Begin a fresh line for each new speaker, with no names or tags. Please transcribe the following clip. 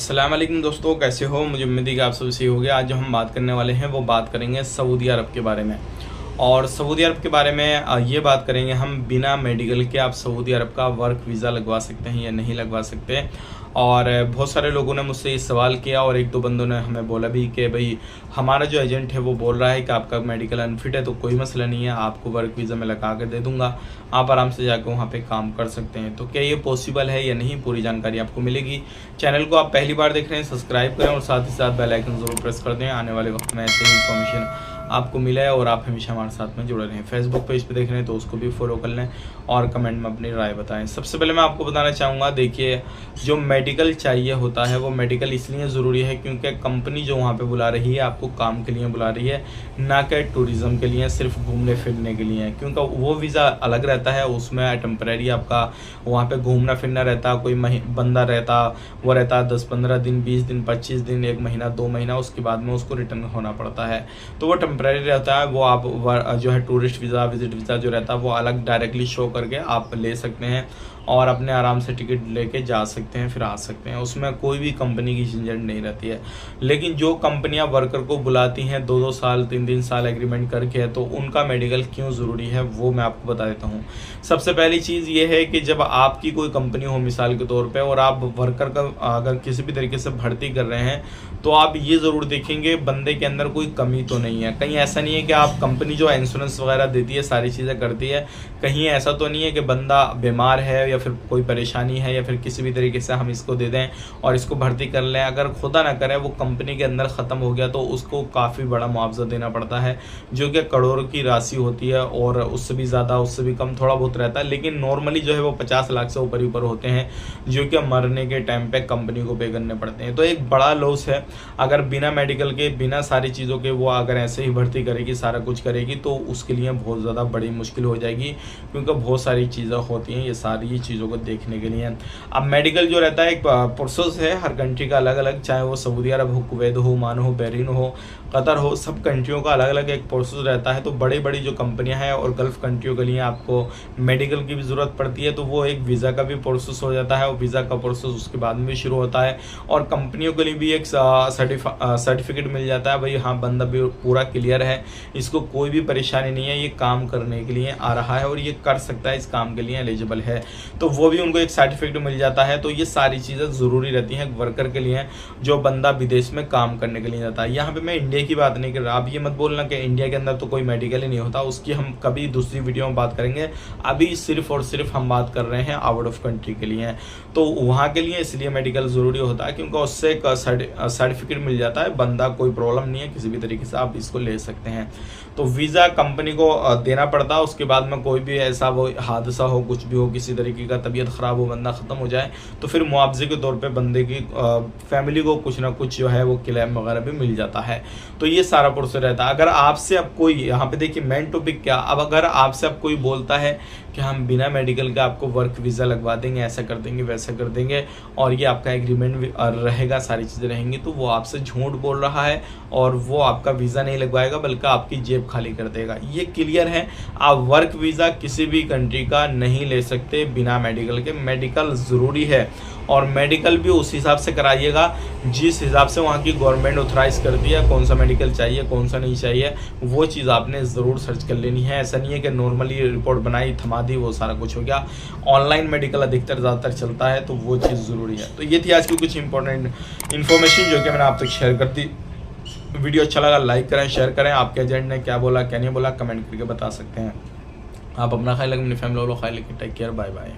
अस्सलाम वालेकुम दोस्तों, कैसे हो। मुझे उम्मीद है कि आप सब सही हो गया। आज जो हम बात करने वाले हैं वो बात करेंगे सऊदी अरब के बारे में। और सऊदी अरब के बारे में ये बात करेंगे हम बिना मेडिकल के आप सऊदी अरब का वर्क वीज़ा लगवा सकते हैं या नहीं लगवा सकते। और बहुत सारे लोगों ने मुझसे ये सवाल किया और एक दो बंदों ने हमें बोला भी कि भाई हमारा जो एजेंट है वो बोल रहा है कि आपका मेडिकल अनफिट है तो कोई मसला नहीं है, आपको वर्क वीज़ा में लगा के दे दूंगा, आप आराम से जाकर वहाँ पे काम कर सकते हैं। तो क्या ये पॉसिबल है या नहीं, पूरी जानकारी आपको मिलेगी। चैनल को आप पहली बार देख रहे हैं सब्सक्राइब करें और साथ ही साथ बेल आइकन ज़रूर प्रेस कर दें। आने वाले वक्त में ऐसे इन्फॉर्मेशन आपको मिला है और आप हमेशा हमारे साथ में जुड़े रहें। फेसबुक पेज पे देख रहे हैं तो उसको भी फॉलो कर लें और कमेंट में अपनी राय बताएं। सबसे पहले मैं आपको बताना चाहूँगा, देखिए जो मेडिकल चाहिए होता है वो मेडिकल इसलिए ज़रूरी है क्योंकि कंपनी जो वहाँ पे बुला रही है आपको काम के लिए बुला रही है, ना कि टूरिज़्म के लिए, सिर्फ घूमने फिरने के लिए। क्योंकि वो वीज़ा अलग रहता है, उसमें टेम्परेरी आपका वहाँ पे घूमना फिरना रहता, कोई बंदा रहता, वो रहता 10-15 दिन, 20 दिन, 25 दिन, 1 महीना, 2 महीना, उसके बाद में उसको रिटर्न होना पड़ता है। तो वो टेम्परेरी रहता है। वो आप जो है टूरिस्ट वीज़ा, विजिट वीज़ा जो रहता है वो अलग डायरेक्टली शो करके आप ले सकते हैं और अपने आराम से टिकट लेके जा सकते हैं, फिर आ सकते हैं। उसमें कोई भी कंपनी की झंझट नहीं रहती है। लेकिन जो कंपनियां वर्कर को बुलाती हैं 2-2 साल, 3-3 साल एग्रीमेंट करके, तो उनका मेडिकल क्यों ज़रूरी है वो मैं आपको बता देता हूँ। सबसे पहली चीज़ ये है कि जब आपकी कोई कंपनी हो मिसाल के तौर पर और आप वर्कर का अगर किसी भी तरीके से भर्ती कर रहे हैं तो आप ये ज़रूर देखेंगे बंदे के अंदर कोई कमी तो नहीं है। कहीं ऐसा नहीं है कि आप कंपनी जो इंश्योरेंस वगैरह देती है, सारी चीज़ें करती है, कहीं ऐसा तो नहीं है कि बंदा बीमार है या फिर कोई परेशानी है या फिर किसी भी तरीके से हम इसको दे दें और इसको भर्ती कर लें। अगर खुदा ना करे वो कंपनी के अंदर ख़त्म हो गया तो उसको काफ़ी बड़ा मुआवजा देना पड़ता है, जो कि करोड़ों की राशि होती है और उससे भी ज़्यादा, उससे भी कम थोड़ा बहुत रहता है। लेकिन नॉर्मली जो है वो 50 लाख से ऊपर ही ऊपर होते हैं, जो कि मरने के टाइम पे कंपनी को पे करने पड़ते हैं। तो एक बड़ा लॉस है। अगर बिना मेडिकल के, बिना सारी चीज़ों के वो अगर ऐसे ही भर्ती करेगी, सारा कुछ करेगी, तो उसके लिए बहुत ज़्यादा बड़ी मुश्किल हो जाएगी, क्योंकि बहुत सारी चीज़ें होती हैं ये सारी चीज़ों को देखने के लिए। अब मेडिकल जो रहता है एक प्रोसेस है, हर कंट्री का अलग अलग, चाहे वो सऊदी अरब हो, कुवैत हो, ओमान हो, बहरीन हो, कतर हो, सब कंट्रियों का अलग अलग एक प्रोसेस रहता है। तो बड़ी बड़ी जो कंपनियां हैं और गल्फ़ कंट्रियों के लिए आपको मेडिकल की भी ज़रूरत पड़ती है, तो वो एक वीज़ा का भी प्रोसेस हो जाता है और वीज़ा का प्रोसेस उसके बाद में भी शुरू होता है। और कंपनियों के लिए भी एक सर्टिफिकेट मिल जाता है, भाई हाँ बंदा भी पूरा क्लियर है, इसको कोई भी परेशानी नहीं है, ये काम करने के लिए आ रहा है और ये कर सकता है, इस काम के लिए एलिजिबल है, तो वो भी उनको एक सर्टिफिकेट मिल जाता है। तो ये सारी चीज़ें ज़रूरी रहती हैं वर्कर के लिए जो बंदा विदेश में काम करने के लिए जाता है। यहाँ पे मैं इंडिया की बात नहीं कर रहा, आप ये मत बोलना कि इंडिया के अंदर तो कोई मेडिकल ही नहीं होता, उसकी हम कभी दूसरी वीडियो में बात करेंगे। अभी सिर्फ और सिर्फ हम बात कर रहे हैं आउट ऑफ कंट्री के लिए। तो वहाँ के लिए इसलिए मेडिकल ज़रूरी होता है क्योंकि उससे एक सर्टिफिकेट मिल जाता है, बंदा कोई प्रॉब्लम नहीं है, किसी भी तरीके से आप इसको ले सकते हैं। तो वीज़ा कंपनी को देना पड़ता है। उसके बाद में कोई भी ऐसा वो हादसा हो, कुछ भी हो, किसी तरीके का तबीयत ख़राब हो, बंदा ख़त्म हो जाए, तो फिर मुआवजे के तौर पे बंदे की फैमिली को कुछ ना कुछ जो है वो क्लेम वगैरह भी मिल जाता है। तो ये सारा प्रोसेस रहता है। अगर आपसे अब कोई, यहाँ पे देखिए मेन टॉपिक क्या, अब अगर आपसे अब कोई बोलता है कि हम बिना मेडिकल का आपको वर्क वीज़ा लगवा देंगे, ऐसा कर देंगे, वैसा कर देंगे और ये आपका एग्रीमेंट रहेगा, सारी चीज़ें रहेंगी, तो वो आपसे झूठ बोल रहा है और वो आपका वीज़ा नहीं लगवाएगा बल्कि आपकी जेब खाली कर देगा। ये क्लियर है। आप वर्क वीज़ा किसी भी कंट्री का नहीं ले सकते बिना मेडिकल के। मेडिकल ज़रूरी है और मेडिकल भी उस हिसाब से कराइएगा जिस हिसाब से वहाँ की गवर्नमेंट ऑथराइज़ करती है, कौन सा मेडिकल चाहिए, कौन सा नहीं चाहिए, वो चीज़ आपने ज़रूर सर्च कर लेनी है। ऐसा नहीं है कि नॉर्मली रिपोर्ट बनाई, थमा दी, वो सारा कुछ हो गया। ऑनलाइन मेडिकल अधिकतर ज़्यादातर चलता है, तो वो चीज़ ज़रूरी है। तो ये थी आज की कुछ इंपॉर्टेंट इन्फॉर्मेशन जो कि मैंने आप तक शेयर कर दी। वीडियो अच्छा लगा लाइक करें, शेयर करें। आपके एजेंट ने क्या बोला, क्या नहीं बोला, कमेंट करके बता सकते हैं। आप अपना ख्याल रखें, अपनी फैमिली वालों का ख्याल रखें। Take care, bye bye.